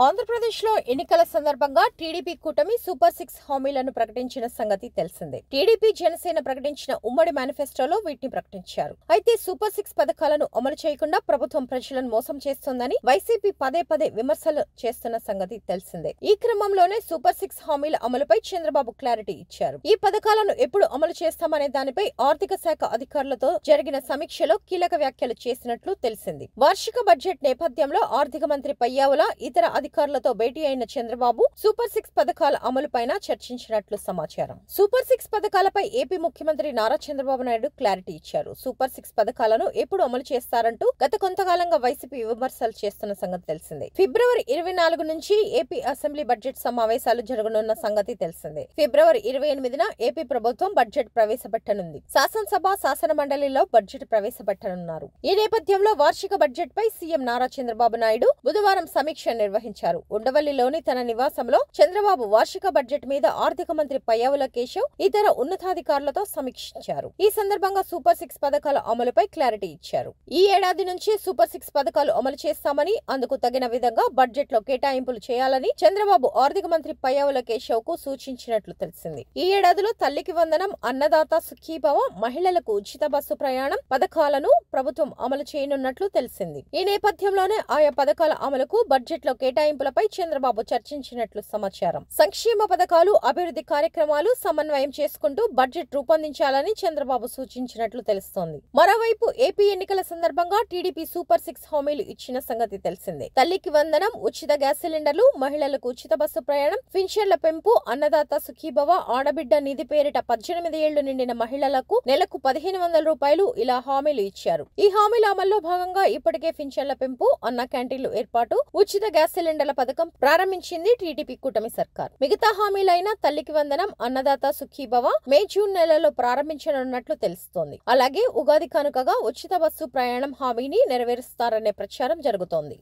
ఆంధ్రప్రదేశ్లో ఎన్నికల సందర్భంగా టీడీపీ కూటమి సూపర్ 6 హామీలను ప్రకటించిన సంగతి తెలిసిందే. టీడీపీ జనసేన ప్రకటించిన ఉమ్మడి మేనిఫెస్టోలో వీటిని ప్రకటించారు. అయితే సూపర్ 6 పథకాలను అమలు చేయకుండా ప్రభుత్వం ప్రజలను మోసం చేస్తోందని వైసీపీ పదే పదే విమర్శలు చేస్తున్న సంగతి తెలిసిందే. ఈ క్రమంలోనే సూపర్ 6 హామీల అమలుపై చంద్రబాబు క్లారిటీ ఇచ్చారు. ఈ పథకాలను ఎప్పుడు అమలు చేస్తామనే దానిపై ఆర్థిక శాఖ అధికారులతో జరిగిన సమీక్షలో కీలక వ్యాఖ్యలు చేసినట్లు తెలిసింది. వార్షిక బడ్జెట్ నేపథ్యంలో ఆర్థిక మంత్రి పయ్యావుల ఇతర అధికారులతో భేటీ అయిన చంద్రబాబు సూపర్ 6 పథకాల అమలుపైన చర్చించినట్లు సమాచారం. సూపర్ 6 పథకాలపై ఏపీ ముఖ్యమంత్రి నారా చంద్రబాబు నాయుడు క్లారిటీ ఇచ్చారు. సూపర్ 6 పథకాలను ఎప్పుడు అమలు చేస్తారంటూ గత కొంతకాలంగా వైసీపీ విమర్శలు చేస్తున్న సంగతి తెలిసిందే. ఫిబ్రవరి 24 నుంచి ఏపీ అసెంబ్లీ బడ్జెట్ సమావేశాలు జరగనున్న సంగతి తెలిసిందే. ఫిబ్రవరి 28న ఏపీ ప్రభుత్వం బడ్జెట్ ప్రవేశపెట్టనుంది. శాసనసభ శాసన మండలిలో బడ్జెట్ ప్రవేశపెట్టనున్నారు. ఈ నేపథ్యంలో వార్షిక బడ్జెట్ పై సీఎం నారా చంద్రబాబు నాయుడు బుధవారం సమీక్ష నిర్వహించారు. ఉండవల్లిలోని తన నివాసంలో చంద్రబాబు వార్షిక బడ్జెట్ మీద ఆర్థిక మంత్రి పయ్యావుల కేశవ్ ఇతర ఉన్నతాధికారులతో సమీక్షించారు. ఈ సందర్భంగా సూపర్ 6 పథకాల అమలుపై క్లారిటీ ఇచ్చారు. ఈ ఏడాది నుంచి సూపర్ 6 పథకాలు అమలు చేస్తామని, అందుకు తగిన విధంగా బడ్జెట్ లో కేటాయింపులు చేయాలని చంద్రబాబు ఆర్థిక మంత్రి పయ్యావుల కేశవ్ కు సూచించినట్లు తెలిసింది. ఈ ఏడాదిలో తల్లికి వందనం, అన్నదాత సుఖీభవ, మహిళలకు ఉచిత బస్సు ప్రయాణం పథకాలను ప్రభుత్వం అమలు చేయనున్నట్లు తెలిసింది. ఈ నేపథ్యంలోనే ఆయా పథకాల అమలుకు బడ్జెట్ లో కేటాయింపులపై చంద్రబాబు చర్చించినట్లు సమాచారం. సంక్షేమ పథకాలు, అభివృద్ధి కార్యక్రమాలు సమన్వయం చేసుకుంటూ బడ్జెట్ రూపొందించాలని చంద్రబాబు సూచించినట్లు తెలుస్తోంది. మరోవైపు ఏపీ ఎన్నికల సందర్భంగా టీడీపీ సూపర్ 6 హామీలు ఇచ్చిన సంగతి తెలిసిందే. తల్లికి వందనం, ఉచిత గ్యాస్ సిలిండర్లు, మహిళలకు ఉచిత బస్సు ప్రయాణం, పింఛన్ల పెంపు, అన్నదాత సుఖీభవ, ఆడబిడ్డ నిధి పేరిట 18 ఏళ్లు నిండిన మహిళలకు నెలకు 1500 రూపాయలు ఇలా హామీలు ఇచ్చారు. ఈ హామీల అమల్లో భాగంగా ఇప్పటికే పింఛన్ల పెంపు, అన్న క్యాంటీన్లు ఏర్పాటు, ఉచిత గ్యాస్ సిలిండర్ల పథకం ప్రారంభించింది టీడీపీ కూటమి సర్కార్. మిగతా హామీలైన తల్లికి వందనం, అన్నదాత సుఖీభవ మే జూన్ నెలలో ప్రారంభించనున్నట్లు తెలుస్తోంది. అలాగే ఉగాది కానుకగా ఉచిత బస్సు ప్రయాణం హామీని నెరవేరుస్తారనే ప్రచారం జరుగుతోంది.